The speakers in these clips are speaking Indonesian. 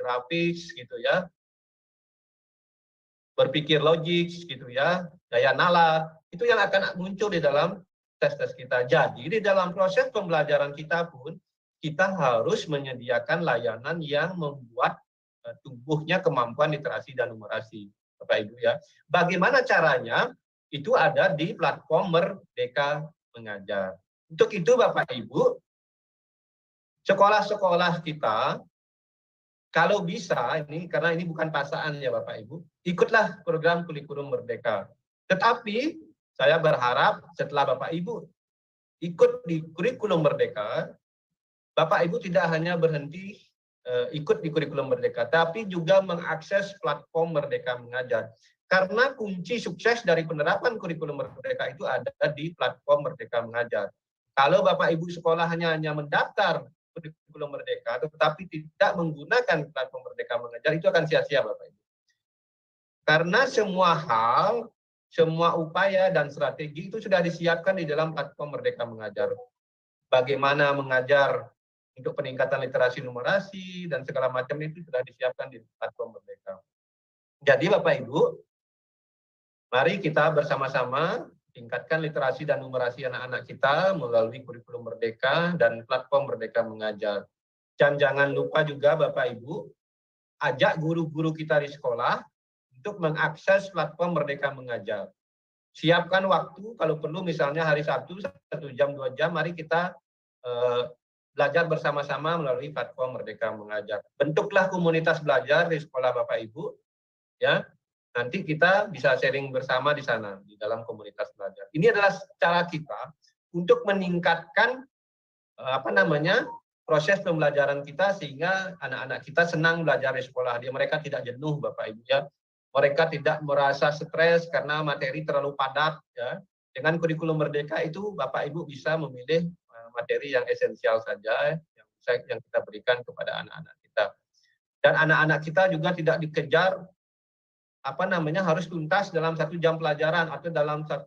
grafis gitu ya, berpikir logik gitu ya, daya nalar, itu yang akan muncul di dalam tes-tes kita. Jadi di dalam proses pembelajaran kita pun, kita harus menyediakan layanan yang membuat tumbuhnya kemampuan literasi dan numerasi, Bapak Ibu ya. Bagaimana caranya? Itu ada di platform Merdeka Mengajar. Untuk itu Bapak Ibu, sekolah-sekolah kita kalau bisa, ini karena ini bukan paksaan ya Bapak Ibu, ikutlah program kurikulum merdeka. Tetapi saya berharap setelah Bapak Ibu ikut di kurikulum merdeka, Bapak Ibu tidak hanya berhenti ikut di kurikulum merdeka, tapi juga mengakses platform Merdeka Mengajar. Karena kunci sukses dari penerapan kurikulum merdeka itu ada di platform Merdeka Mengajar. Kalau Bapak Ibu sekolah hanya mendaftar kurikulum merdeka, tetapi tidak menggunakan platform Merdeka Mengajar, itu akan sia-sia Bapak Ibu. Karena semua hal, semua upaya dan strategi itu sudah disiapkan di dalam platform Merdeka Mengajar. Bagaimana mengajar untuk peningkatan literasi numerasi dan segala macam itu sudah disiapkan di platform Merdeka. Jadi Bapak Ibu, mari kita bersama-sama tingkatkan literasi dan numerasi anak-anak kita melalui kurikulum merdeka dan platform Merdeka Mengajar. Dan jangan lupa juga Bapak Ibu, ajak guru-guru kita di sekolah untuk mengakses platform Merdeka Mengajar. Siapkan waktu, kalau perlu misalnya hari Sabtu, 1 jam, 2 jam, mari kita belajar bersama-sama melalui platform Merdeka Mengajar. Bentuklah komunitas belajar di sekolah Bapak Ibu, ya. Nanti kita bisa sharing bersama di sana, di dalam komunitas belajar. Ini adalah cara kita untuk meningkatkan proses pembelajaran kita sehingga anak-anak kita senang belajar di sekolah. Mereka tidak jenuh, Bapak Ibu ya. Mereka tidak merasa stres karena materi terlalu padat ya. Dengan kurikulum merdeka itu Bapak Ibu bisa memilih materi yang esensial saja yang kita berikan kepada anak-anak kita. Dan anak-anak kita juga tidak dikejar harus tuntas dalam 1 jam pelajaran atau dalam 1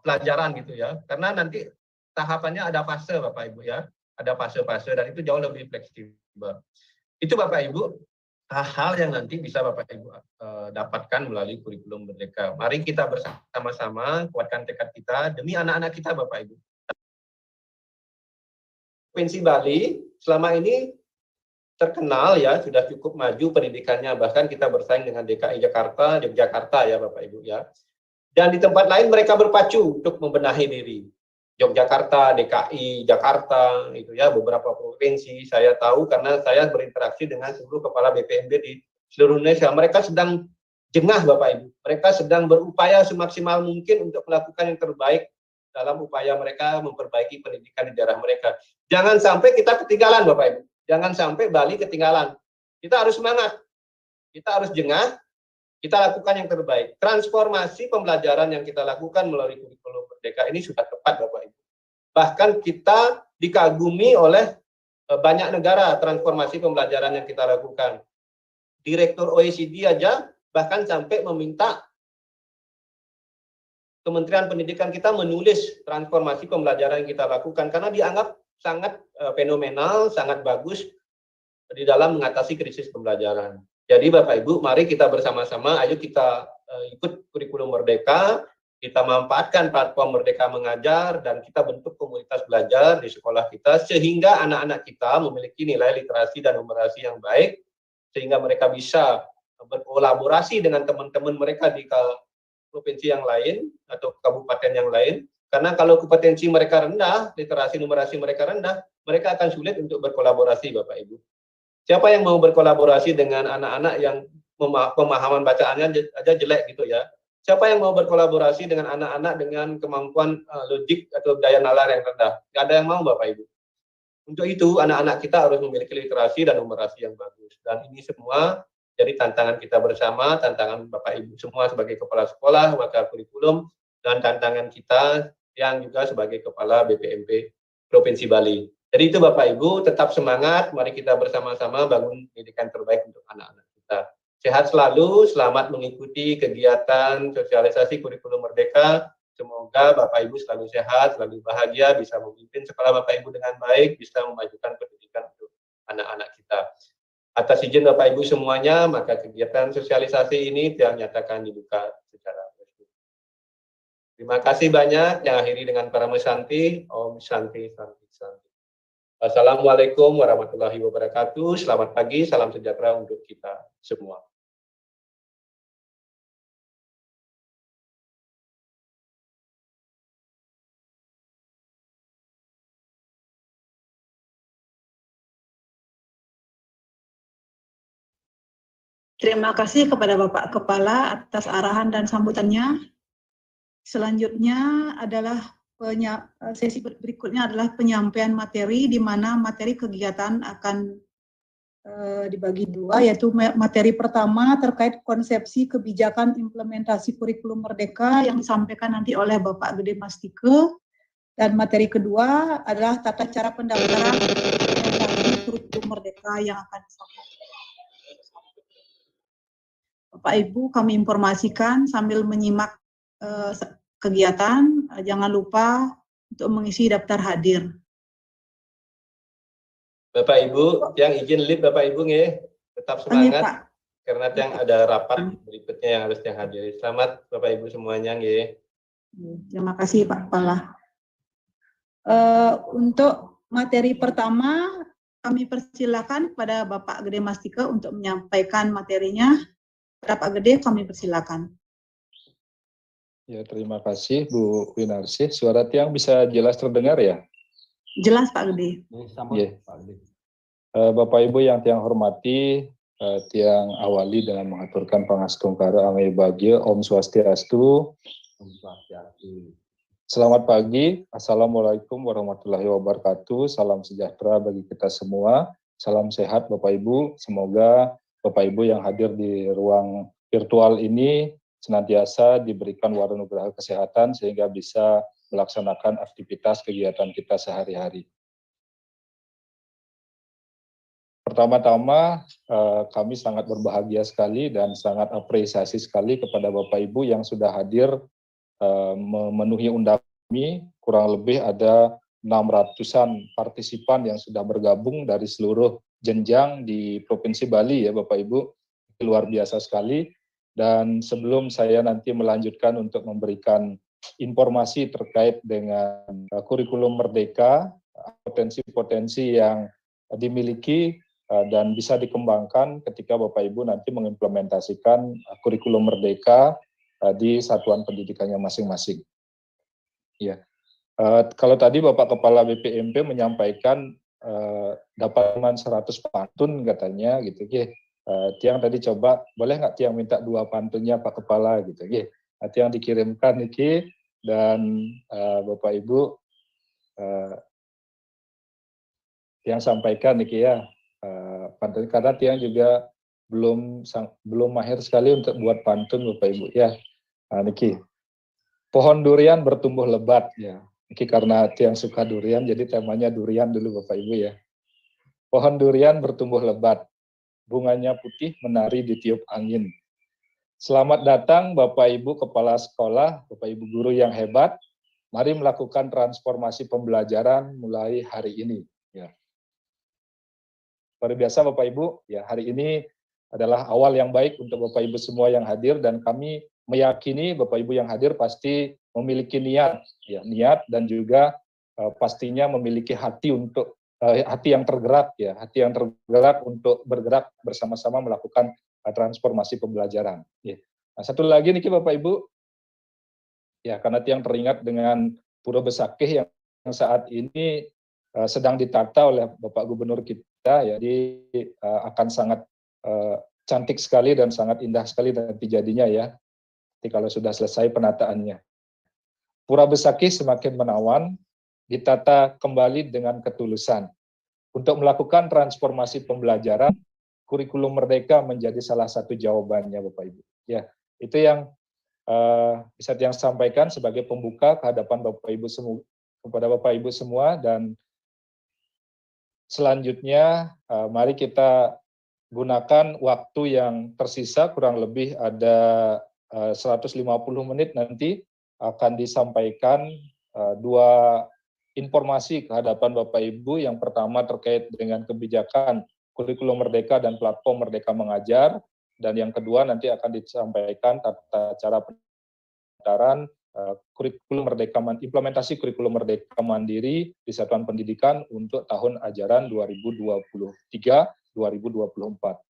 pelajaran gitu ya. Karena nanti tahapannya ada fase Bapak Ibu ya. Ada fase-fase dan itu jauh lebih fleksibel. Itu Bapak Ibu hal-hal yang nanti bisa Bapak Ibu dapatkan melalui kurikulum merdeka. Mari kita bersama-sama kuatkan tekad kita demi anak-anak kita Bapak Ibu. Provinsi Bali selama ini terkenal ya, sudah cukup maju pendidikannya, bahkan kita bersaing dengan DKI Jakarta, Yogyakarta ya Bapak Ibu ya. Dan di tempat lain mereka berpacu untuk membenahi diri. Yogyakarta, DKI, Jakarta, itu ya beberapa provinsi saya tahu karena saya berinteraksi dengan seluruh kepala BPMB di seluruh Indonesia. Mereka sedang jengah Bapak Ibu. Mereka sedang berupaya semaksimal mungkin untuk melakukan yang terbaik dalam upaya mereka memperbaiki pendidikan di daerah mereka. Jangan sampai kita ketinggalan Bapak Ibu. Jangan sampai Bali ketinggalan. Kita harus semangat. Kita harus jengah. Kita lakukan yang terbaik. Transformasi pembelajaran yang kita lakukan melalui kurikulum merdeka ini sudah tepat Bapak Ibu. Bahkan kita dikagumi oleh banyak negara transformasi pembelajaran yang kita lakukan. Direktur OECD aja bahkan sampai meminta Kementerian Pendidikan kita menulis transformasi pembelajaran yang kita lakukan karena dianggap sangat fenomenal, sangat bagus di dalam mengatasi krisis pembelajaran. Jadi Bapak Ibu, mari kita bersama-sama, ayo kita ikut kurikulum merdeka, kita manfaatkan platform Merdeka Mengajar, dan kita bentuk komunitas belajar di sekolah kita, sehingga anak-anak kita memiliki nilai literasi dan numerasi yang baik, sehingga mereka bisa berkolaborasi dengan teman-teman mereka di provinsi yang lain, atau kabupaten yang lain, karena kalau kompetensi mereka rendah, literasi numerasi mereka rendah, mereka akan sulit untuk berkolaborasi Bapak Ibu. Siapa yang mau berkolaborasi dengan anak-anak yang pemahaman bacaannya aja jelek gitu ya? Siapa yang mau berkolaborasi dengan anak-anak dengan kemampuan logik atau daya nalar yang rendah? Nggak ada yang mau Bapak Ibu. Untuk itu anak-anak kita harus memiliki literasi dan numerasi yang bagus. Dan ini semua jadi tantangan kita bersama, tantangan Bapak Ibu semua sebagai kepala sekolah, wakil kurikulum, dan tantangan kita yang juga sebagai kepala BPMP Provinsi Bali. Jadi itu Bapak Ibu, tetap semangat, mari kita bersama-sama bangun pendidikan terbaik untuk anak-anak kita. Sehat selalu, selamat mengikuti kegiatan sosialisasi kurikulum merdeka. Semoga Bapak Ibu selalu sehat, selalu bahagia, bisa memimpin sekolah Bapak Ibu dengan baik, bisa memajukan pendidikan untuk anak-anak kita. Atas izin Bapak Ibu semuanya, maka kegiatan sosialisasi ini telah nyatakan dibuka secara resmi. Terima kasih banyak. Yang akhiri dengan Parama Santi. Om Santi Santi Santi. Assalamualaikum warahmatullahi wabarakatuh. Selamat pagi, salam sejahtera untuk kita semua. Terima kasih kepada Bapak Kepala atas arahan dan sambutannya. Selanjutnya adalah sesi berikutnya adalah penyampaian materi, di mana materi kegiatan akan dibagi dua, yaitu materi pertama terkait konsepsi kebijakan implementasi kurikulum merdeka yang disampaikan nanti oleh Bapak Gede Mastike, dan materi kedua adalah tata cara pendaftaran implementasi kurikulum merdeka yang akan disampaikan. Bapak Ibu, kami informasikan sambil menyimak kegiatan, jangan lupa untuk mengisi daftar hadir. Bapak Ibu, yang izin live Bapak Ibu nggih, tetap semangat. Pak. Karena yang ada rapat berikutnya yang harus yang hadir. Selamat Bapak Ibu semuanya nggih. Terima kasih Pak Kepala. Untuk materi pertama, kami persilakan pada Bapak Gede Mastike untuk menyampaikan materinya. Pak Gede, kami persilakan. Ya, terima kasih Bu Winarsi. Suara Tiang bisa jelas terdengar ya? Jelas Pak Gede. Ya. Bapak Ibu yang Tiang hormati, Tiang awali dengan mengaturkan pangastungkara ame bagya Om Swastiastu. Selamat pagi, Assalamualaikum warahmatullahi wabarakatuh. Salam sejahtera bagi kita semua. Salam sehat Bapak Ibu. Semoga Bapak Ibu yang hadir di ruang virtual ini senantiasa diberikan waranugraha kesehatan sehingga bisa melaksanakan aktivitas kegiatan kita sehari-hari. Pertama-tama, kami sangat berbahagia sekali dan sangat apresiasi sekali kepada Bapak Ibu yang sudah hadir memenuhi undangan kami. Kurang lebih ada 600-an partisipan yang sudah bergabung dari seluruh jenjang di Provinsi Bali ya Bapak Ibu. Luar biasa sekali. Dan sebelum saya nanti melanjutkan untuk memberikan informasi terkait dengan kurikulum merdeka, potensi-potensi yang dimiliki dan bisa dikembangkan ketika Bapak Ibu nanti mengimplementasikan kurikulum merdeka di satuan pendidikannya masing-masing. Ya, kalau tadi Bapak Kepala BPMP menyampaikan dapat 100 pantun katanya gitu, Tiang tadi coba boleh nggak Tiang minta 2 pantunnya Pak Kepala gitu, Tiang dikirimkan niki dan Bapak Ibu Tiang sampaikan niki ya. Pantun karena Tiang juga belum mahir sekali untuk buat pantun Bapak Ibu ya. Niki, pohon durian bertumbuh lebat ya. Niki karena Tiang suka durian jadi temanya durian dulu Bapak Ibu ya. Pohon durian bertumbuh lebat, bunganya putih menari di tiup angin. Selamat datang Bapak Ibu Kepala Sekolah, Bapak Ibu Guru yang hebat. Mari melakukan transformasi pembelajaran mulai hari ini. Ya. Luar biasa Bapak Ibu, ya hari ini adalah awal yang baik untuk Bapak Ibu semua yang hadir dan kami meyakini Bapak Ibu yang hadir pasti memiliki niat, ya niat dan juga pastinya memiliki hati untuk hati yang tergerak, ya hati yang tergerak untuk bergerak bersama-sama melakukan transformasi pembelajaran. Ya. Nah, satu lagi nih Bapak Ibu, ya karena Tiang teringat dengan Pura Besakih yang saat ini sedang ditata oleh Bapak Gubernur kita, ya, jadi akan sangat cantik sekali dan sangat indah sekali nanti jadinya ya, nanti kalau sudah selesai penataannya. Pura Besakih semakin menawan, ditata kembali dengan ketulusan. Untuk melakukan transformasi pembelajaran, kurikulum merdeka menjadi salah satu jawabannya Bapak Ibu. Ya, itu yang bisa Tiang sampaikan sebagai pembuka kehadapan Bapak Ibu semua, kepada Bapak Ibu semua, dan selanjutnya mari kita gunakan waktu yang tersisa, kurang lebih ada 150 menit nanti akan disampaikan 2 informasi ke hadapan Bapak Ibu. Yang pertama terkait dengan kebijakan kurikulum Merdeka dan platform Merdeka Mengajar, dan yang kedua nanti akan disampaikan tata cara pendaftaran kurikulum Merdeka, implementasi kurikulum Merdeka Mandiri di satuan pendidikan untuk tahun ajaran 2023-2024.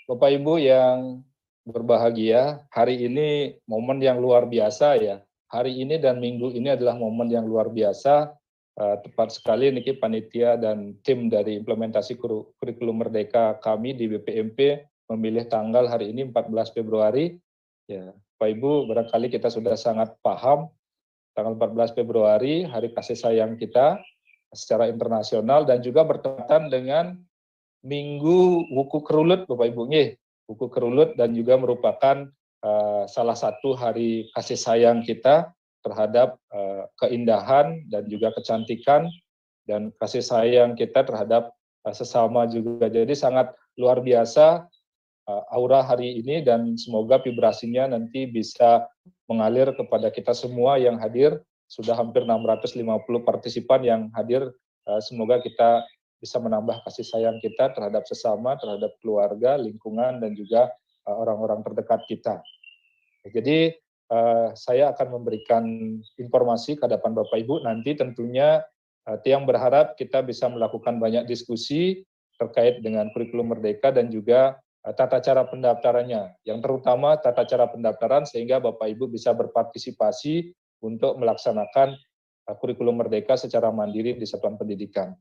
Bapak Ibu yang berbahagia, hari ini momen yang luar biasa ya. Hari ini dan minggu ini adalah momen yang luar biasa. Tepat sekali niki panitia dan tim dari implementasi kurikulum Merdeka kami di BPMP memilih tanggal hari ini 14 Februari. Ya, Bapak Ibu, barangkali kita sudah sangat paham tanggal 14 Februari hari kasih sayang kita secara internasional dan juga bertepatan dengan Minggu Wuku Kerulut, Bapak Ibu, Wuku Kerulut, dan juga merupakan salah satu hari kasih sayang kita terhadap keindahan dan juga kecantikan dan kasih sayang kita terhadap sesama juga. Jadi sangat luar biasa aura hari ini dan semoga vibrasinya nanti bisa mengalir kepada kita semua yang hadir. Sudah hampir 650 partisipan yang hadir. Semoga kita bisa menambah kasih sayang kita terhadap sesama, terhadap keluarga, lingkungan, dan juga orang-orang terdekat kita. Jadi saya akan memberikan informasi ke hadapan Bapak Ibu. Nanti tentunya Tiang berharap kita bisa melakukan banyak diskusi terkait dengan kurikulum Merdeka dan juga tata cara pendaftarannya. Yang terutama tata cara pendaftaran sehingga Bapak Ibu bisa berpartisipasi untuk melaksanakan kurikulum Merdeka secara mandiri di satuan pendidikan.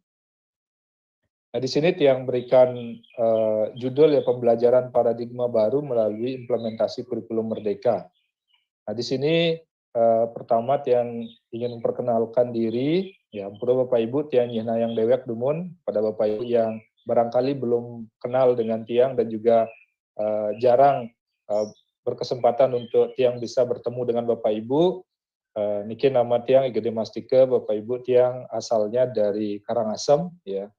Nah, di sini Tiang berikan judul ya pembelajaran paradigma baru melalui implementasi kurikulum Merdeka. Nah, di sini pertama Tiang ingin memperkenalkan diri, ya, ampura Bapak Ibu, Tiang nyina yang dewek dumun pada Bapak Ibu yang barangkali belum kenal dengan Tiang dan juga jarang berkesempatan untuk Tiang bisa bertemu dengan Bapak Ibu. Niki nama Tiang Igede Mastika, Bapak Ibu, Tiang asalnya dari Karangasem, ya.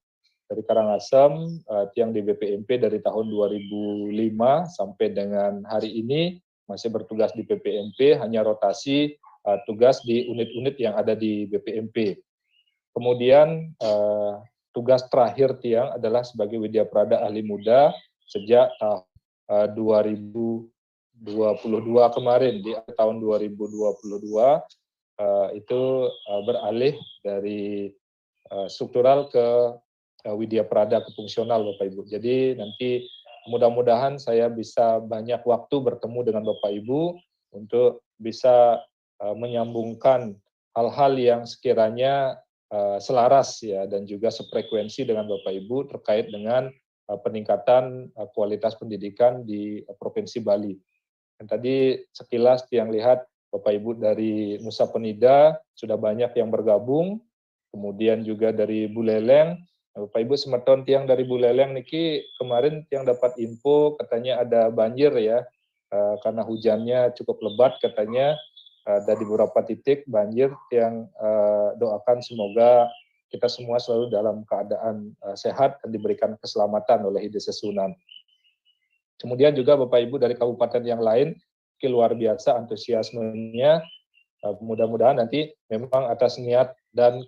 Dari Karangasem, Tiang di BPMP dari tahun 2005 sampai dengan hari ini masih bertugas di BPMP, hanya rotasi tugas di unit-unit yang ada di BPMP. Kemudian tugas terakhir Tiang adalah sebagai Widya Prada Ahli Muda sejak tahun 2022 kemarin. Di tahun 2022 itu beralih dari struktural ke Widya Prada ke fungsional, Bapak Ibu. Jadi nanti mudah-mudahan saya bisa banyak waktu bertemu dengan Bapak Ibu untuk bisa menyambungkan hal-hal yang sekiranya selaras ya dan juga sefrekuensi dengan Bapak Ibu terkait dengan peningkatan kualitas pendidikan di Provinsi Bali. Dan tadi sekilas Tiang lihat Bapak Ibu dari Nusa Penida sudah banyak yang bergabung, kemudian juga dari Buleleng. Bapak Ibu semeton Tiang dari Buleleng niki kemarin Tiang dapat info katanya ada banjir ya karena hujannya cukup lebat katanya ada di beberapa titik banjir. Tiang doakan semoga kita semua selalu dalam keadaan sehat dan diberikan keselamatan oleh Ide Sesunan. Kemudian juga Bapak Ibu dari kabupaten yang lain luar biasa antusiasmenya. Mudah-mudahan nanti memang atas niat dan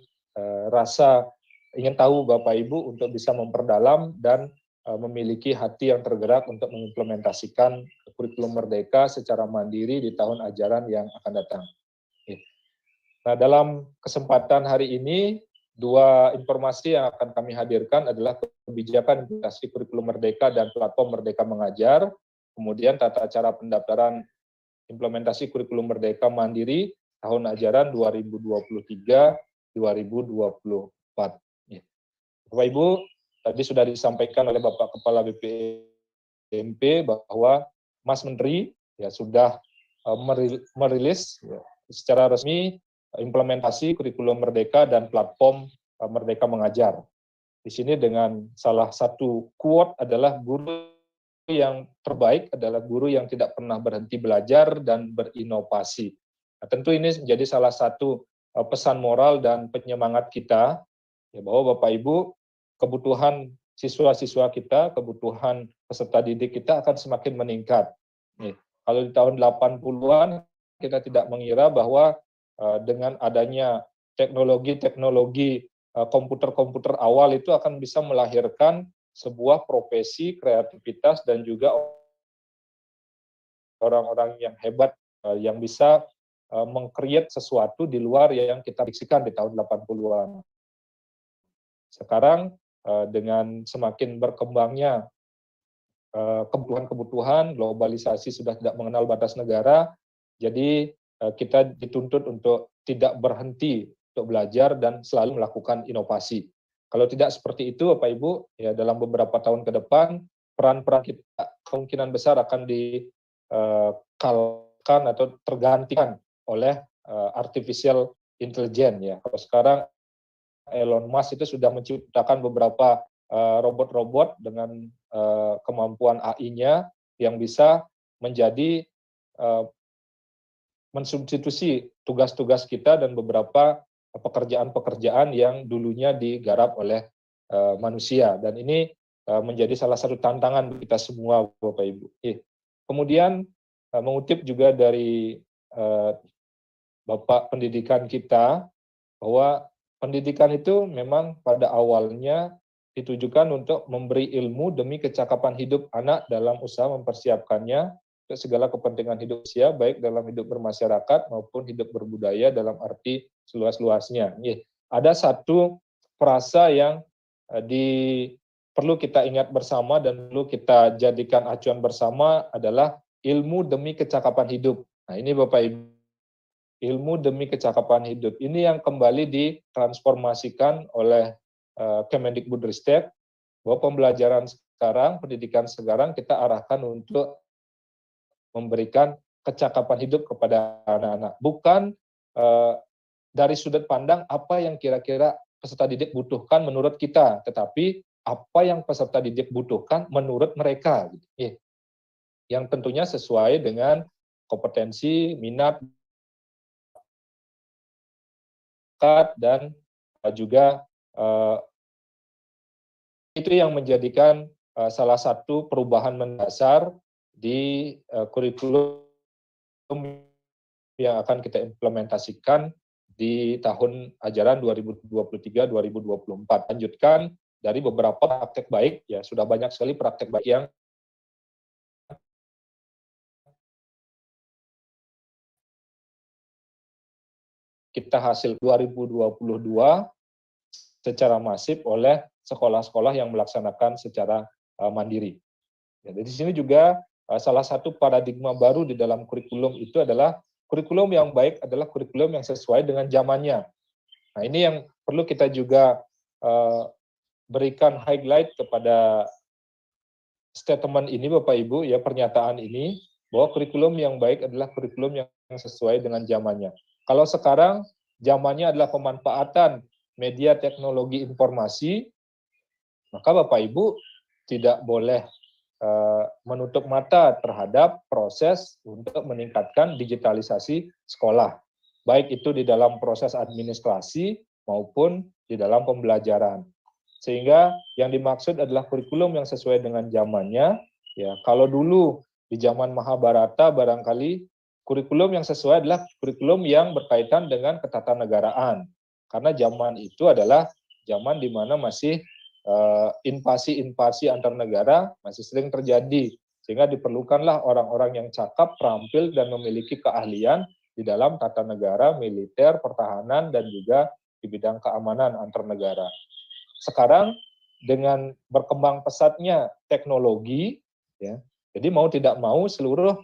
rasa ingin tahu Bapak Ibu untuk bisa memperdalam dan memiliki hati yang tergerak untuk mengimplementasikan kurikulum Merdeka secara mandiri di tahun ajaran yang akan datang. Nah, dalam kesempatan hari ini, dua informasi yang akan kami hadirkan adalah kebijakan implementasi kurikulum Merdeka dan platform Merdeka Mengajar, kemudian tata cara pendaftaran implementasi kurikulum Merdeka Mandiri tahun ajaran 2023-2024. Bapak Ibu, tadi sudah disampaikan oleh Bapak Kepala BPMP bahwa Mas Menteri ya sudah merilis ya, secara resmi implementasi kurikulum Merdeka dan platform Merdeka Mengajar. di sini dengan salah satu quote adalah guru yang terbaik adalah guru yang tidak pernah berhenti belajar dan berinovasi. Nah, tentu ini menjadi salah satu pesan moral dan penyemangat kita ya, bahwa Bapak Ibu, kebutuhan siswa-siswa kita, kebutuhan peserta didik kita akan semakin meningkat. Nih, kalau di tahun 80-an kita tidak mengira bahwa dengan adanya teknologi-teknologi komputer-komputer awal itu akan bisa melahirkan sebuah profesi, kreativitas, dan juga orang-orang yang hebat yang bisa meng-create sesuatu di luar yang kita fiksikan di tahun 80-an. Sekarang dengan semakin berkembangnya kebutuhan-kebutuhan, globalisasi sudah tidak mengenal batas negara, jadi kita dituntut untuk tidak berhenti untuk belajar dan selalu melakukan inovasi. Kalau tidak seperti itu, Bapak Ibu, ya dalam beberapa tahun ke depan, peran-peran kita kemungkinan besar akan dikalahkan atau tergantikan oleh artificial intelligence. Ya. Kalau sekarang Elon Musk itu sudah menciptakan beberapa robot-robot dengan kemampuan AI-nya yang bisa menjadi mensubstitusi tugas-tugas kita dan beberapa pekerjaan-pekerjaan yang dulunya digarap oleh manusia, dan ini menjadi salah satu tantangan kita semua, Bapak Ibu. Kemudian mengutip juga dari Bapak Pendidikan kita bahwa pendidikan itu memang pada awalnya ditujukan untuk memberi ilmu demi kecakapan hidup anak dalam usaha mempersiapkannya untuk segala kepentingan hidup usia, baik dalam hidup bermasyarakat maupun hidup berbudaya dalam arti seluas-luasnya. Ada satu frasa yang perlu kita ingat bersama dan perlu kita jadikan acuan bersama adalah ilmu demi kecakapan hidup. Nah ini Bapak Ibu, ilmu demi kecakapan hidup. Ini yang kembali ditransformasikan oleh Kemendikbudristek, bahwa pembelajaran sekarang, pendidikan sekarang kita arahkan untuk memberikan kecakapan hidup kepada anak-anak. Bukan dari sudut pandang apa yang kira-kira peserta didik butuhkan menurut kita, tetapi apa yang peserta didik butuhkan menurut mereka. Yang tentunya sesuai dengan kompetensi, minat, dan juga itu yang menjadikan salah satu perubahan mendasar di kurikulum yang akan kita implementasikan di tahun ajaran 2023-2024. Lanjutkan dari beberapa praktek baik, ya sudah banyak sekali praktek baik yang kita hasil 2022 secara masif oleh sekolah-sekolah yang melaksanakan secara mandiri. Jadi di sini juga salah satu paradigma baru di dalam kurikulum itu adalah kurikulum yang baik adalah kurikulum yang sesuai dengan zamannya. Nah ini yang perlu kita juga berikan highlight kepada statement ini Bapak Ibu, ya pernyataan ini, bahwa kurikulum yang baik adalah kurikulum yang sesuai dengan zamannya. Kalau sekarang zamannya adalah pemanfaatan media teknologi informasi, maka Bapak Ibu tidak boleh menutup mata terhadap proses untuk meningkatkan digitalisasi sekolah, baik itu di dalam proses administrasi maupun di dalam pembelajaran. Sehingga yang dimaksud adalah kurikulum yang sesuai dengan zamannya. Ya, kalau dulu di zaman Mahabharata barangkali kurikulum yang sesuai adalah kurikulum yang berkaitan dengan ketatanegaraan, karena zaman itu adalah zaman di mana masih invasi-invasi antar negara masih sering terjadi, sehingga diperlukanlah orang-orang yang cakap, terampil, dan memiliki keahlian di dalam tata negara, militer, pertahanan, dan juga di bidang keamanan antar negara. Sekarang dengan berkembang pesatnya teknologi, ya, jadi mau tidak mau seluruh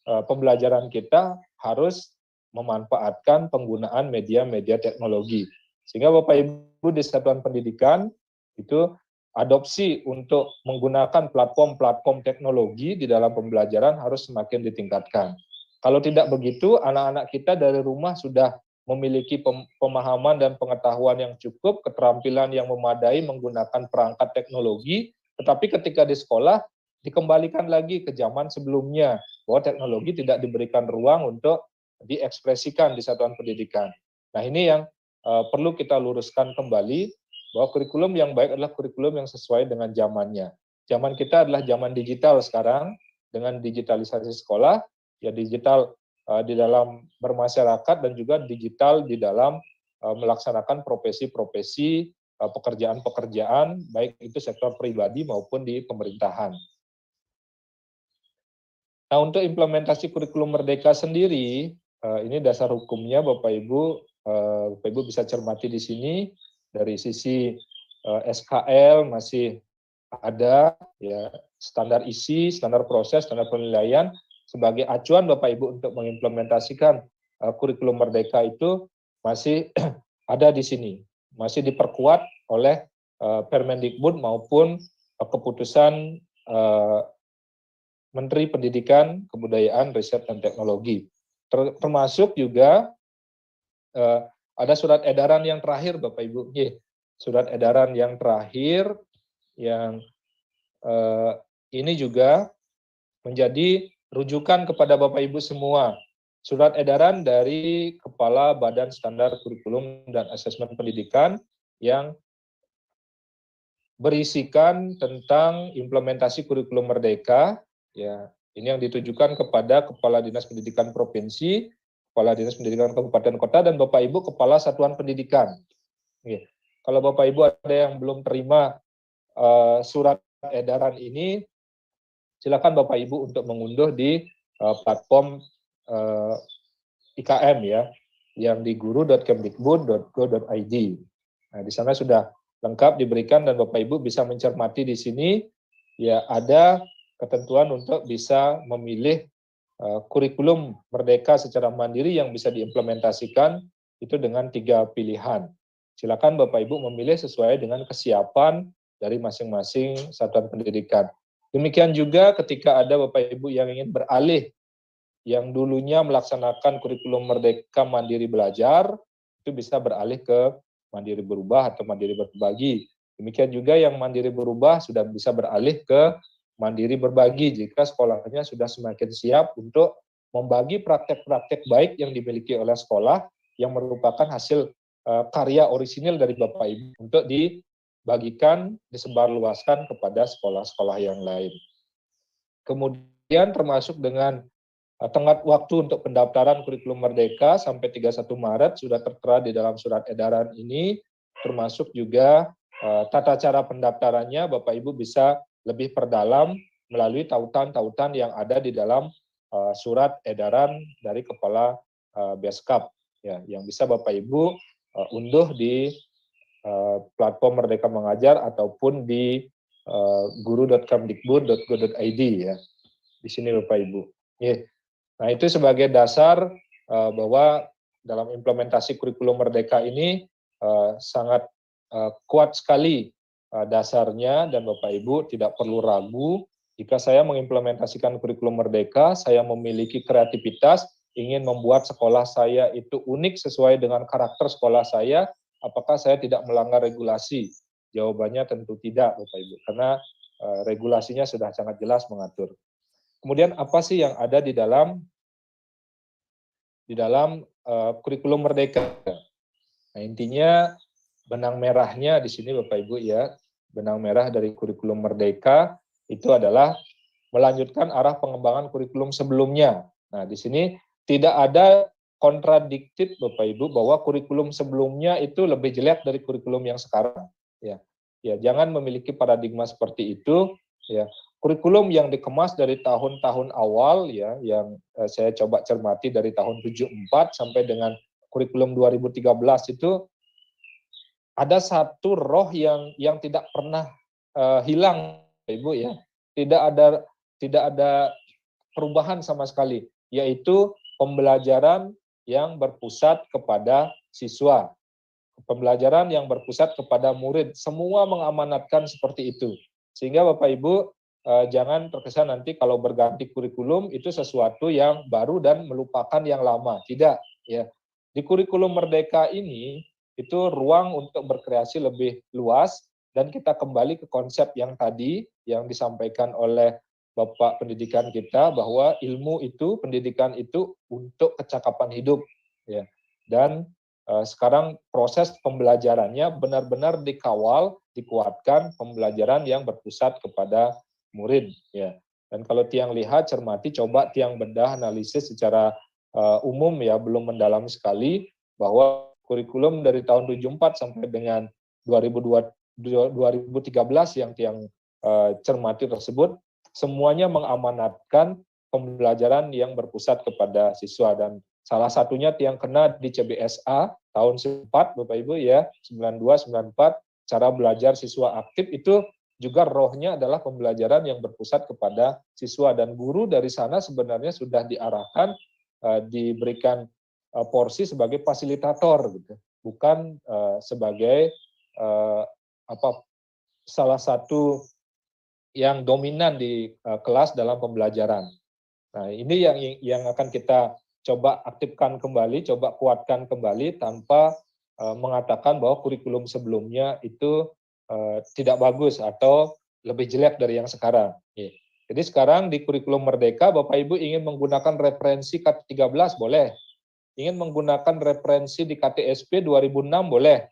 pembelajaran kita harus memanfaatkan penggunaan media-media teknologi. Sehingga Bapak Ibu di satuan pendidikan itu adopsi untuk menggunakan platform-platform teknologi di dalam pembelajaran harus semakin ditingkatkan. Kalau tidak begitu, anak-anak kita dari rumah sudah memiliki pemahaman dan pengetahuan yang cukup, keterampilan yang memadai menggunakan perangkat teknologi, tetapi ketika di sekolah dikembalikan lagi ke zaman sebelumnya, bahwa teknologi tidak diberikan ruang untuk diekspresikan di satuan pendidikan. Nah, ini yang perlu kita luruskan kembali, bahwa kurikulum yang baik adalah kurikulum yang sesuai dengan zamannya. Zaman kita adalah zaman digital sekarang, dengan digitalisasi sekolah, ya digital di dalam bermasyarakat dan juga digital di dalam melaksanakan profesi-profesi, pekerjaan-pekerjaan, baik itu sektor pribadi maupun di pemerintahan. Nah, untuk implementasi kurikulum Merdeka sendiri, ini dasar hukumnya Bapak Ibu bisa cermati di sini. Dari sisi SKL masih ada ya standar isi, standar proses, standar penilaian sebagai acuan Bapak Ibu untuk mengimplementasikan kurikulum Merdeka itu masih ada di sini, masih diperkuat oleh Permendikbud maupun keputusan Menteri Pendidikan, Kebudayaan, Riset dan Teknologi. Termasuk juga ada surat edaran yang terakhir Bapak Ibu, surat edaran yang terakhir yang ini juga menjadi rujukan kepada Bapak Ibu semua. Surat edaran dari Kepala Badan Standar Kurikulum dan Asesmen Pendidikan yang berisikan tentang implementasi kurikulum Merdeka. Ya, ini yang ditujukan kepada Kepala Dinas Pendidikan Provinsi, Kepala Dinas Pendidikan Kabupaten Kota, dan Bapak Ibu Kepala Satuan Pendidikan. Kalau Bapak Ibu ada yang belum terima surat edaran ini, silakan Bapak Ibu untuk mengunduh di platform IKM ya, yang di guru.kemdikbud.go.id. Nah, di sana sudah lengkap diberikan dan Bapak Ibu bisa mencermati di sini ya, ada ketentuan untuk bisa memilih kurikulum Merdeka secara mandiri yang bisa diimplementasikan itu dengan 3 pilihan. Silakan Bapak Ibu memilih sesuai dengan kesiapan dari masing-masing satuan pendidikan. Demikian juga ketika ada Bapak Ibu yang ingin beralih, yang dulunya melaksanakan kurikulum Merdeka Mandiri Belajar, itu bisa beralih ke Mandiri Berubah atau Mandiri Berbagi. Demikian juga yang Mandiri Berubah sudah bisa beralih ke Mandiri Berbagi jika sekolahnya sudah semakin siap untuk membagi praktek-praktek baik yang dimiliki oleh sekolah yang merupakan hasil karya orisinil dari Bapak Ibu untuk dibagikan, disebarluaskan kepada sekolah-sekolah yang lain. Kemudian termasuk dengan tenggat waktu untuk pendaftaran kurikulum Merdeka sampai 31 Maret sudah tertera di dalam surat edaran ini, termasuk juga tata cara pendaftarannya Bapak Ibu bisa lebih perdalam melalui tautan-tautan yang ada di dalam surat edaran dari Kepala Beskap ya, yang bisa Bapak Ibu unduh di platform Merdeka Mengajar ataupun di guru.kemdikbud.go.id ya. Di sini Bapak Ibu. Nah, itu sebagai dasar bahwa dalam implementasi kurikulum Merdeka ini sangat kuat sekali dasarnya, dan Bapak Ibu tidak perlu ragu jika saya mengimplementasikan kurikulum Merdeka, saya memiliki kreativitas, ingin membuat sekolah saya itu unik sesuai dengan karakter sekolah saya, apakah saya tidak melanggar regulasi? Jawabannya tentu tidak, Bapak Ibu, karena regulasinya sudah sangat jelas mengatur. Kemudian apa sih yang ada di dalam kurikulum Merdeka? Nah, intinya benang merahnya di sini Bapak Ibu ya, benang merah dari kurikulum Merdeka itu adalah melanjutkan arah pengembangan kurikulum sebelumnya. Nah, di sini tidak ada kontradiktif Bapak Ibu bahwa kurikulum sebelumnya itu lebih jelek dari kurikulum yang sekarang. Ya, jangan memiliki paradigma seperti itu. Ya, kurikulum yang dikemas dari tahun-tahun awal ya, yang saya coba cermati dari tahun 74 sampai dengan kurikulum 2013 itu ada satu roh yang tidak pernah hilang, Ibu ya. Tidak ada perubahan sama sekali, yaitu pembelajaran yang berpusat kepada siswa, pembelajaran yang berpusat kepada murid. Semua mengamanatkan seperti itu. Sehingga Bapak Ibu jangan terkesan nanti kalau berganti kurikulum itu sesuatu yang baru dan melupakan yang lama. Tidak, ya. Di kurikulum Merdeka ini itu ruang untuk berkreasi lebih luas, dan kita kembali ke konsep yang tadi yang disampaikan oleh Bapak Pendidikan kita, bahwa ilmu itu, pendidikan itu untuk kecakapan hidup, ya. Dan sekarang proses pembelajarannya benar-benar dikawal, dikuatkan, pembelajaran yang berpusat kepada murid, ya. Dan kalau Tiang lihat, cermati, coba Tiang bedah, analisis secara umum, ya, belum mendalam sekali, bahwa kurikulum dari tahun 74 sampai dengan 2013 yang Tiang cermati tersebut, semuanya mengamanatkan pembelajaran yang berpusat kepada siswa, dan salah satunya Tiang kena di CBSA tahun 94, Bapak Ibu, ya, 92, 94, cara belajar siswa aktif itu juga rohnya adalah pembelajaran yang berpusat kepada siswa, dan guru dari sana sebenarnya sudah diarahkan, diberikan porsi sebagai fasilitator, gitu, bukan sebagai salah satu yang dominan di kelas dalam pembelajaran. Nah, ini yang akan kita coba aktifkan kembali, coba kuatkan kembali, tanpa mengatakan bahwa kurikulum sebelumnya itu tidak bagus atau lebih jelek dari yang sekarang. Jadi sekarang di kurikulum Merdeka, Bapak Ibu ingin menggunakan referensi KT13 boleh, ingin menggunakan referensi di KTSP 2006 boleh,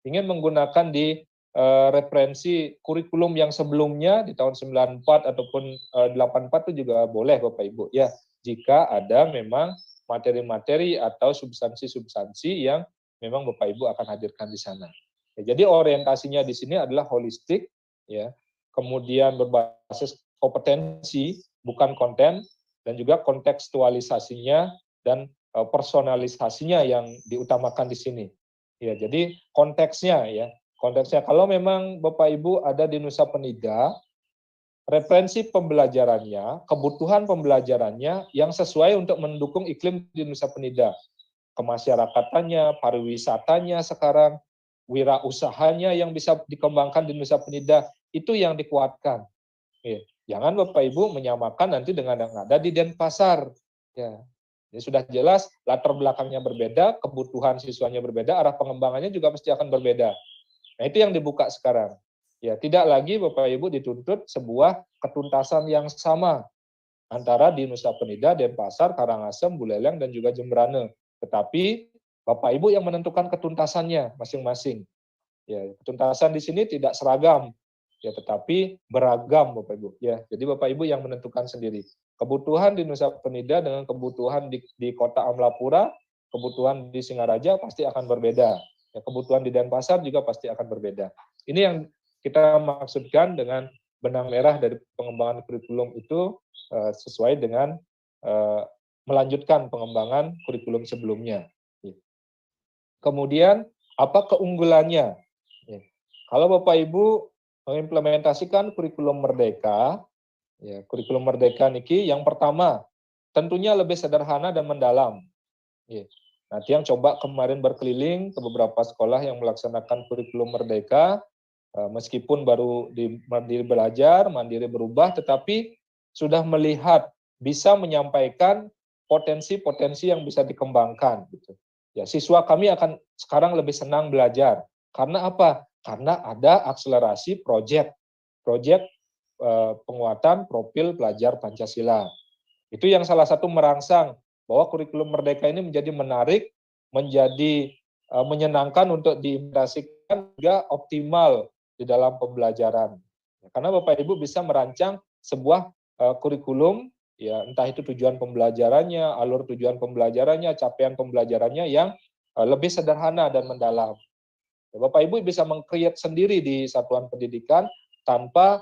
ingin menggunakan di referensi kurikulum yang sebelumnya di tahun 94 ataupun 84 itu juga boleh, Bapak Ibu, ya, jika ada memang materi-materi atau substansi-substansi yang memang Bapak Ibu akan hadirkan di sana. Ya, jadi orientasinya di sini adalah holistik, ya, kemudian berbasis kompetensi bukan konten, dan juga kontekstualisasinya dan personalisasinya yang diutamakan di sini. Ya, jadi konteksnya, ya. Konteksnya, kalau memang Bapak Ibu ada di Nusa Penida, referensi pembelajarannya, kebutuhan pembelajarannya yang sesuai untuk mendukung iklim di Nusa Penida, kemasyarakatannya, pariwisatanya sekarang, wirausahanya yang bisa dikembangkan di Nusa Penida, itu yang dikuatkan. Jangan Bapak Ibu menyamakan nanti dengan yang ada di Denpasar. Ya. Ini sudah jelas latar belakangnya berbeda, kebutuhan siswanya berbeda, arah pengembangannya juga pasti akan berbeda. Nah, itu yang dibuka sekarang. Ya, tidak lagi Bapak Ibu dituntut sebuah ketuntasan yang sama antara di Nusa Penida, Denpasar, Karangasem, Buleleng, dan juga Jemberane. Tetapi Bapak Ibu yang menentukan ketuntasannya masing-masing. Ya, ketuntasan di sini tidak seragam, ya, tetapi beragam, Bapak Ibu. Ya, jadi Bapak Ibu yang menentukan sendiri. Kebutuhan di Nusa Penida dengan kebutuhan di Kota Amlapura, kebutuhan di Singaraja pasti akan berbeda. Ya, kebutuhan di Denpasar juga pasti akan berbeda. Ini yang kita maksudkan dengan benang merah dari pengembangan kurikulum itu sesuai dengan melanjutkan pengembangan kurikulum sebelumnya. Kemudian apa keunggulannya? Kalau Bapak Ibu mengimplementasikan kurikulum Merdeka, ya, kurikulum Merdeka niki yang pertama tentunya lebih sederhana dan mendalam. Nah, Tiang coba kemarin berkeliling ke beberapa sekolah yang melaksanakan kurikulum Merdeka, meskipun baru mandiri belajar, mandiri berubah, tetapi sudah melihat bisa menyampaikan potensi-potensi yang bisa dikembangkan. Gitu. Ya, siswa kami akan sekarang lebih senang belajar. Karena apa? Karena ada akselerasi proyek penguatan profil pelajar Pancasila. Itu yang salah satu merangsang bahwa kurikulum Merdeka ini menjadi menarik, menjadi menyenangkan untuk diimplementasikan juga optimal di dalam pembelajaran. Karena Bapak Ibu bisa merancang sebuah kurikulum, ya, entah itu tujuan pembelajarannya, alur tujuan pembelajarannya, capaian pembelajarannya yang lebih sederhana dan mendalam. Bapak Ibu bisa meng-create sendiri di satuan pendidikan tanpa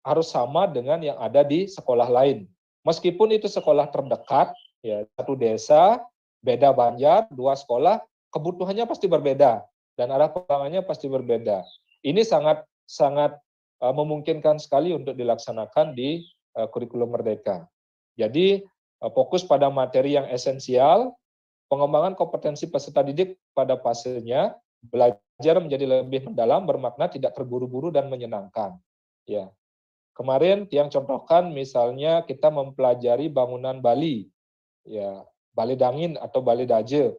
harus sama dengan yang ada di sekolah lain. Meskipun itu sekolah terdekat, ya, satu desa, beda banjar, dua sekolah, kebutuhannya pasti berbeda dan arah pengembangannya pasti berbeda. Ini sangat memungkinkan sekali untuk dilaksanakan di kurikulum Merdeka. Jadi fokus pada materi yang esensial, pengembangan kompetensi peserta didik pada fasenya, belajar menjadi lebih mendalam, bermakna, tidak terburu-buru dan menyenangkan. Ya. Kemarin Tiang contohkan misalnya kita mempelajari bangunan Bali. Ya, Baledangin atau Baledaje.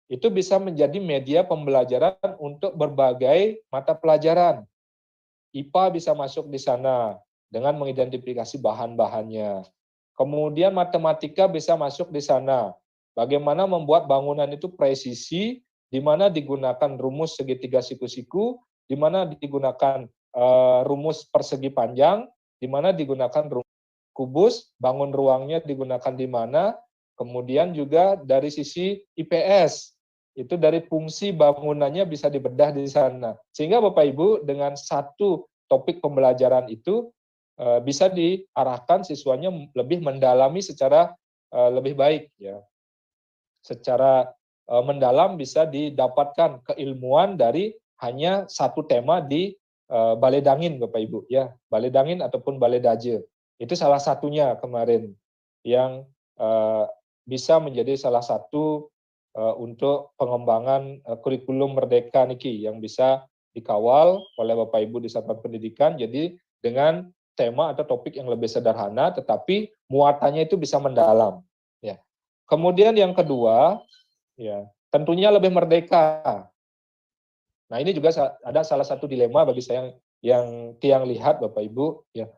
Itu bisa menjadi media pembelajaran untuk berbagai mata pelajaran. IPA bisa masuk di sana dengan mengidentifikasi bahan-bahannya. Kemudian matematika bisa masuk di sana. Bagaimana membuat bangunan itu presisi, di mana digunakan rumus segitiga siku-siku, di mana digunakan rumus persegi panjang, di mana digunakan rumus kubus, bangun ruangnya digunakan di mana, kemudian juga dari sisi IPS, itu dari fungsi bangunannya bisa dibedah di sana. Sehingga Bapak Ibu dengan satu topik pembelajaran itu bisa diarahkan siswanya lebih mendalami secara lebih baik, ya. Secara mendalam bisa didapatkan keilmuan dari hanya satu tema di Baledangin, Bapak Ibu, ya. Baledangin ataupun Baledaje. Itu salah satunya kemarin yang bisa menjadi salah satu untuk pengembangan kurikulum Merdeka niki yang bisa dikawal oleh Bapak Ibu di Satuan Pendidikan. Jadi dengan tema atau topik yang lebih sederhana, tetapi muatannya itu bisa mendalam. Ya. Kemudian yang kedua, ya tentunya lebih merdeka. Nah ini juga ada salah satu dilema bagi saya yang Tiang lihat Bapak Ibu. Ya.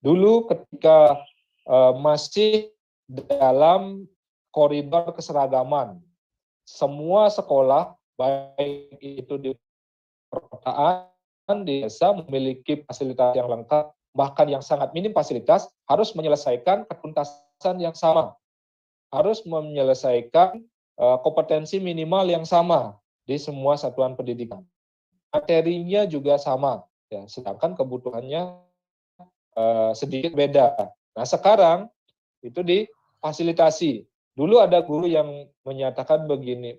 Dulu ketika masih dalam koridor keseragaman, semua sekolah, baik itu di perkotaan, di desa, memiliki fasilitas yang lengkap, bahkan yang sangat minim fasilitas, harus menyelesaikan ketuntasan yang sama, harus menyelesaikan kompetensi minimal yang sama di semua satuan pendidikan. Materinya juga sama, ya, sedangkan kebutuhannya sedikit beda. Nah sekarang itu difasilitasi. Dulu ada guru yang menyatakan begini,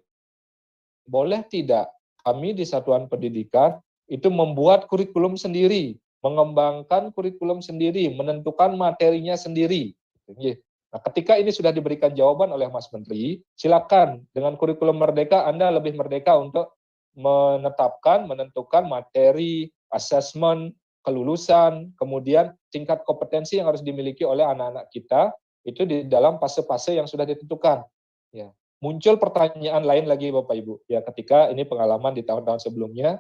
boleh tidak kami di satuan pendidikan itu membuat kurikulum sendiri, mengembangkan kurikulum sendiri, menentukan materinya sendiri. Nah, ketika ini sudah diberikan jawaban oleh Mas Menteri, silakan dengan kurikulum merdeka Anda lebih merdeka untuk menetapkan, menentukan materi, asesmen, kelulusan, kemudian tingkat kompetensi yang harus dimiliki oleh anak-anak kita, itu di dalam fase-fase yang sudah ditentukan. Ya. Muncul pertanyaan lain lagi Bapak Ibu, ya ketika ini pengalaman di tahun-tahun sebelumnya,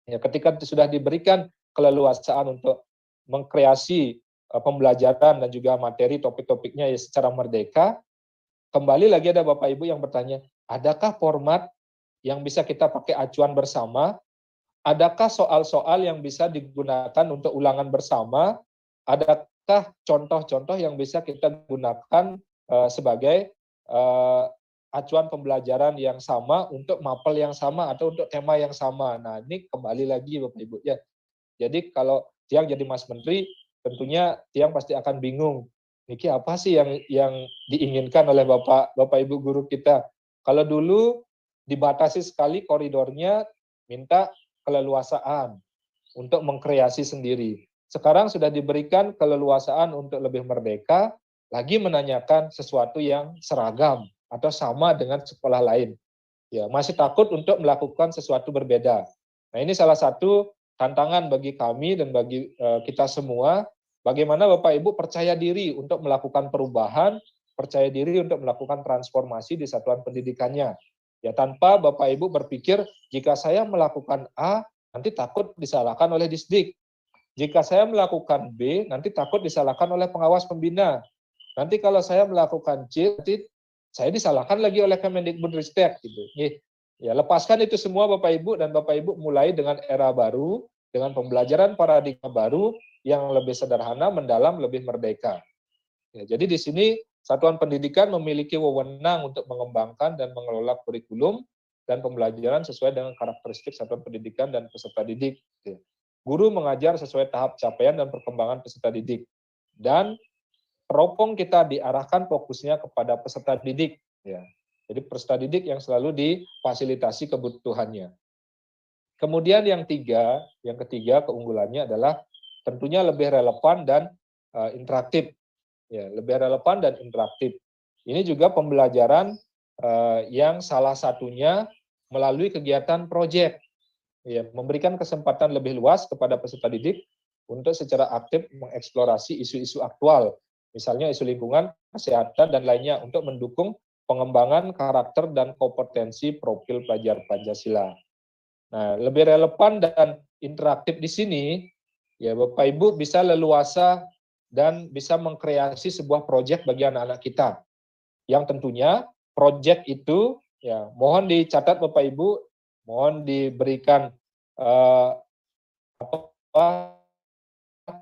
ya ketika sudah diberikan keleluasaan untuk mengkreasi pembelajaran dan juga materi topik-topiknya ya secara merdeka, kembali lagi ada Bapak Ibu yang bertanya, adakah format yang bisa kita pakai acuan bersama? Adakah soal-soal yang bisa digunakan untuk ulangan bersama? Adakah contoh-contoh yang bisa kita gunakan sebagai acuan pembelajaran yang sama untuk mapel yang sama atau untuk tema yang sama? Nah, ini kembali lagi Bapak Ibu ya. Jadi kalau Tiang jadi Mas Menteri, tentunya Tiang pasti akan bingung. Niki apa sih yang diinginkan oleh Bapak Ibu guru kita? Kalau dulu dibatasi sekali koridornya, minta keleluasaan untuk mengkreasi sendiri. Sekarang sudah diberikan keleluasaan untuk lebih merdeka, lagi menanyakan sesuatu yang seragam atau sama dengan sekolah lain. Ya, masih takut untuk melakukan sesuatu berbeda. Nah, ini salah satu tantangan bagi kami dan bagi kita semua, bagaimana Bapak Ibu percaya diri untuk melakukan perubahan, percaya diri untuk melakukan transformasi di satuan pendidikannya. Ya, tanpa Bapak Ibu berpikir, jika saya melakukan A, nanti takut disalahkan oleh Disdik. Jika saya melakukan B, nanti takut disalahkan oleh pengawas pembina. Nanti kalau saya melakukan C, nanti saya disalahkan lagi oleh Kemendikbudristek gitu. Ya, lepaskan itu semua Bapak Ibu, dan Bapak Ibu mulai dengan era baru, dengan pembelajaran paradigma baru yang lebih sederhana, mendalam, lebih merdeka. Ya, jadi di sini Satuan Pendidikan memiliki wewenang untuk mengembangkan dan mengelola kurikulum dan pembelajaran sesuai dengan karakteristik Satuan Pendidikan dan peserta didik. Guru mengajar sesuai tahap capaian dan perkembangan peserta didik. Dan teropong kita diarahkan fokusnya kepada peserta didik. Ya. Jadi peserta didik yang selalu difasilitasi kebutuhannya. Kemudian yang ketiga keunggulannya adalah tentunya lebih relevan dan interaktif. Ya, lebih relevan dan interaktif. Ini juga pembelajaran yang salah satunya melalui kegiatan proyek, ya, memberikan kesempatan lebih luas kepada peserta didik untuk secara aktif mengeksplorasi isu-isu aktual, misalnya isu lingkungan, kesehatan, dan lainnya untuk mendukung pengembangan karakter dan kompetensi profil pelajar Pancasila. Nah, lebih relevan dan interaktif di sini, ya Bapak Ibu bisa leluasa dan bisa mengkreasi sebuah proyek bagi anak-anak kita. Yang tentunya proyek itu, ya mohon dicatat Bapak Ibu, mohon diberikan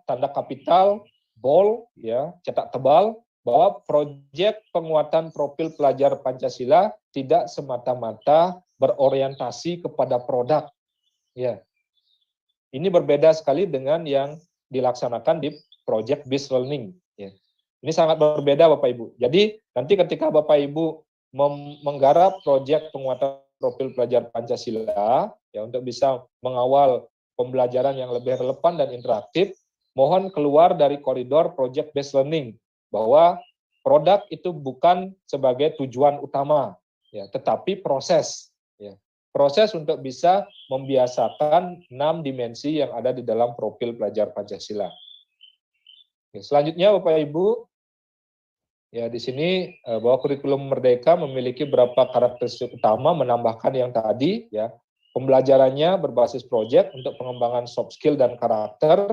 tanda kapital, bold, ya cetak tebal, bahwa proyek penguatan profil pelajar Pancasila tidak semata-mata berorientasi kepada produk. Ya, ini berbeda sekali dengan yang dilaksanakan di proyek based learning. Ya. Ini sangat berbeda Bapak Ibu. Jadi nanti ketika Bapak Ibu menggarap proyek penguatan profil pelajar Pancasila, ya untuk bisa mengawal pembelajaran yang lebih relevan dan interaktif, mohon keluar dari koridor project based learning, bahwa produk itu bukan sebagai tujuan utama, ya, tetapi proses, ya, proses untuk bisa membiasakan 6 dimensi yang ada di dalam profil pelajar Pancasila. Ya, selanjutnya Bapak Ibu, ya di sini bahwa kurikulum Merdeka memiliki beberapa karakteristik utama, menambahkan yang tadi, ya, pembelajarannya berbasis proyek untuk pengembangan soft skill dan karakter.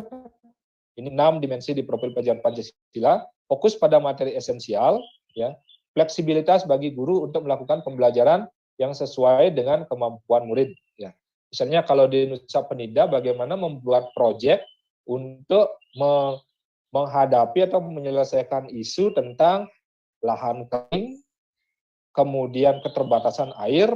Ini 6 dimensi di profil pelajar Pancasila, fokus pada materi esensial, ya, fleksibilitas bagi guru untuk melakukan pembelajaran yang sesuai dengan kemampuan murid. Ya. Misalnya kalau di Nusa Penida, bagaimana membuat proyek untuk menghadapi atau menyelesaikan isu tentang lahan kering, kemudian keterbatasan air,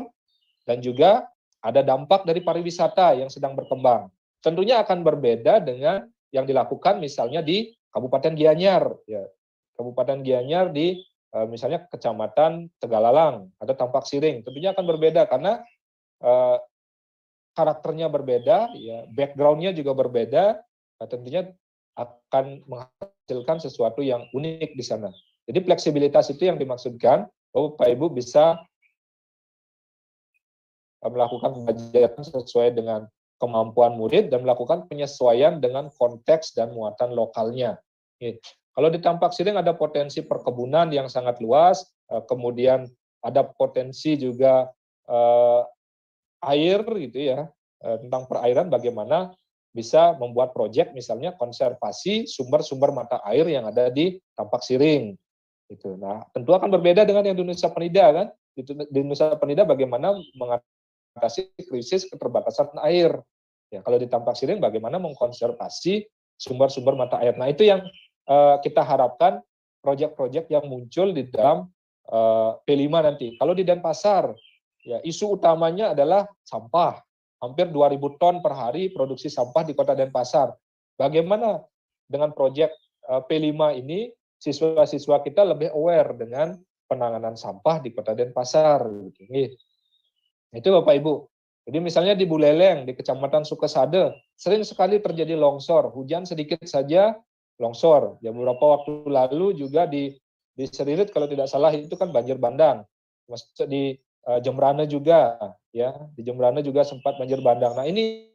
dan juga ada dampak dari pariwisata yang sedang berkembang. Tentunya akan berbeda dengan yang dilakukan misalnya di Kabupaten Gianyar, ya. Kabupaten Gianyar di misalnya Kecamatan Tegalalang, ada Tampak Siring. Tentunya akan berbeda karena karakternya berbeda, ya, background-nya juga berbeda, tentunya akan menghasilkan sesuatu yang unik di sana. Jadi fleksibilitas itu yang dimaksudkan, bahwa Bapak Ibu bisa melakukan pembelajaran sesuai dengan kemampuan murid dan melakukan penyesuaian dengan konteks dan muatan lokalnya. Kalau di Tampak Siring ada potensi perkebunan yang sangat luas, kemudian ada potensi juga air gitu ya, tentang perairan, bagaimana bisa membuat proyek misalnya konservasi sumber-sumber mata air yang ada di Tampak Siring. Gitu. Nah, tentu akan berbeda dengan yang di Nusa Penida kan. Di Nusa Penida bagaimana mengatasi krisis keterbatasan air. Ya, kalau di Tampak Siring bagaimana mengkonservasi sumber-sumber mata air. Nah, itu yang kita harapkan proyek-proyek yang muncul di dalam P5 nanti. Kalau di Denpasar, ya isu utamanya adalah sampah. Hampir 2.000 ton per hari produksi sampah di Kota Denpasar. Bagaimana dengan proyek P5 ini siswa-siswa kita lebih aware dengan penanganan sampah di Kota Denpasar. Itu Bapak Ibu. Jadi misalnya di Buleleng, di Kecamatan Sukasade, sering sekali terjadi longsor. Hujan sedikit saja longsor. Ya, beberapa waktu lalu juga di Seririt kalau tidak salah itu kan banjir bandang. Masuk di Jembrana juga, ya di Jembrana juga sempat banjir bandang. Nah ini